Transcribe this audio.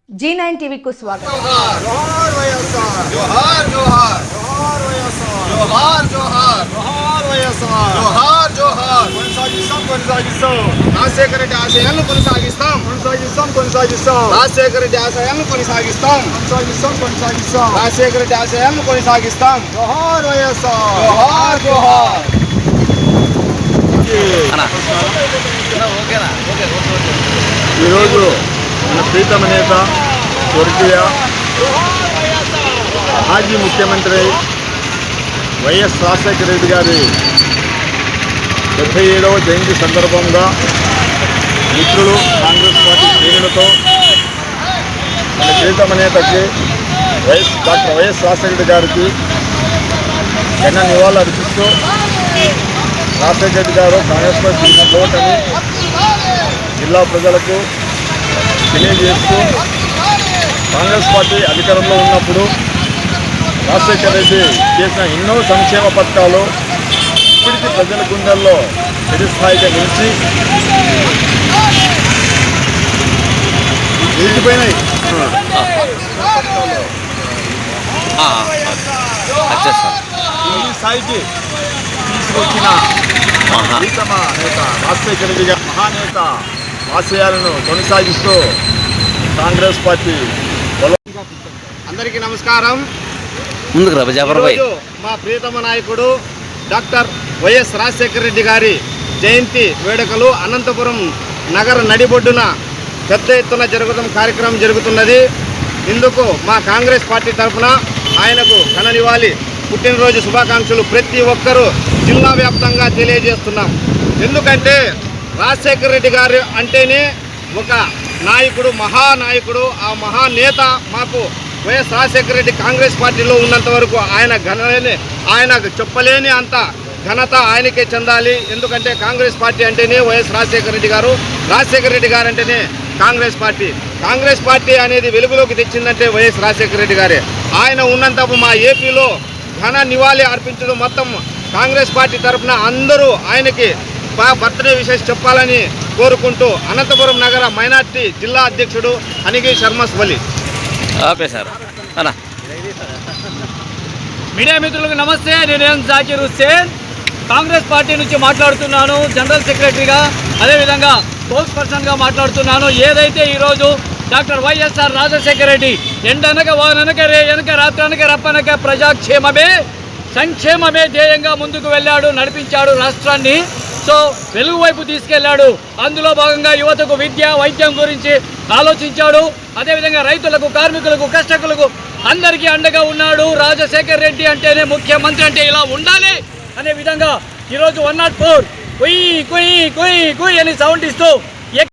G9 TV को स्वागत। जोहार वैएसआर, जोहार जोहार जोहार वैएसआर, जोहार जोहार जोहार वैएसआर, जोहार जोहार కొనసాగిస్తాం రాజశేఖర రెడ్డి ఆశయాలను కొనసాగిస్తాం రాజశేఖర రెడ్డి ఆశయాలను కొనసాగిస్తాం రాజశేఖర రెడ్డి ఆశయాలను కొనసాగిస్తాం జోహార్ వైఎస్ఆర్, జోహార్ జోహార్ ఈరోజు మన ప్రీతమ నేత స్వర్గీయ మాజీ ముఖ్యమంత్రి వైఎస్ రాజశేఖర రెడ్డి గారి 77వ జయంతి సందర్భంగా మిత్రులు కాంగ్రెస్ పార్టీ శ్రేణులతో మన ప్రీతమ నేతకి డాక్టర్ వైఎస్ రాజశేఖర రెడ్డి గారికి ఘన నివాళులు అర్పిస్తూ రాజశేఖర రెడ్డి గారు కాంగ్రెస్ పార్టీ ఓటని జిల్లా ప్రజలకు తెలియజేస్తూ కాంగ్రెస్ పార్టీ అధికారంలో ఉన్నప్పుడు రాజశేఖర రెడ్డి చేసిన ఎన్నో సంక్షేమ పథకాలు ఇప్పటికీ ప్రజల గుండెల్లో చిరస్థాయిగా నిలిచి నిలిచిపోయినాయి. ఈ స్థాయికి తీసుకొచ్చిన ప్రీతమ నేత రాజశేఖర రెడ్డి గారి మహానేత ఆశయాలను కొనసాగిస్తూ కాంగ్రెస్ పార్టీ అందరికీ నమస్కారం. ముందుకు రా జాఫర్భాయ్. ఈరోజు మా ప్రియతమ నాయకుడు డాక్టర్ వైఎస్ రాజశేఖర రెడ్డి గారి జయంతి వేడుకలు అనంతపురం నగర నడిబొడ్డున పెద్ద ఎత్తున కార్యక్రమం జరుగుతున్నది. ఇందుకు మా కాంగ్రెస్ పార్టీ తరఫున ఆయనకు ఘన నివాళి పుట్టినరోజు శుభాకాంక్షలు ప్రతి ఒక్కరూ జిల్లా వ్యాప్తంగా తెలియజేస్తున్నాం. ఎందుకంటే రాజశేఖర రెడ్డి గారు అంటేనే ఒక నాయకుడు, మహానాయకుడు. ఆ మహానేత మాకు వైఎస్ రాజశేఖర రెడ్డి కాంగ్రెస్ పార్టీలో ఉన్నంత వరకు ఆయన చెప్పలేని అంత ఘనత ఆయనకే చెందాలి. ఎందుకంటే కాంగ్రెస్ పార్టీ అంటేనే వైఎస్ రాజశేఖర రెడ్డి గారు, రాజశేఖర రెడ్డి గారు అంటేనే కాంగ్రెస్ పార్టీ అనేది వెలుగులోకి తెచ్చిందంటే వైఎస్ రాజశేఖర రెడ్డి గారే. ఆయన ఉన్నంతపు మా ఏపీలో ఘన నివాళి అర్పించడం మొత్తం కాంగ్రెస్ పార్టీ తరఫున అందరూ ఆయనకి బర్త్డే విషెస్ చెప్పాలని కోరుకుంటూ అనంతపురం నగర మైనార్టీ జిల్లా అధ్యక్షుడు అనిగి శర్మస్ వలి. Okay sir. మీడియా మిత్రులకు నమస్తే. నేను జాకిర్ హుస్సేన్ కాంగ్రెస్ పార్టీ నుంచి మాట్లాడుతున్నాను. జనరల్ సెక్రటరీగా, అదేవిధంగా స్పోక్స్ పర్సన్గా మాట్లాడుతున్నాను. ఏదైతే ఈరోజు డాక్టర్ వైఎస్ఆర్ రాజశేఖర రెడ్డి ఎండనక వాననక రే వెనక రాత్రనక రప్పనక ప్రజాక్షేమమే సంక్షేమమే ధ్యేయంగా ముందుకు వెళ్ళాడు, నడిపించాడు రాష్ట్రాన్ని. సో వెలుగు వైపు తీసుకెళ్లాడు. అందులో భాగంగా యువతకు విద్య, వైద్యం గురించి ఆలోచించాడు. అదేవిధంగా రైతులకు, కార్మికులకు, కర్షకులకు అందరికీ అండగా ఉన్నాడు. రాజశేఖర రెడ్డి అంటేనే ముఖ్యమంత్రి అంటే ఇలా ఉండాలి అనే విధంగా ఈరోజు 104 కుయ్ కుయ్ కుయ్ కుయ్ అని సౌండ్ ఇస్తూ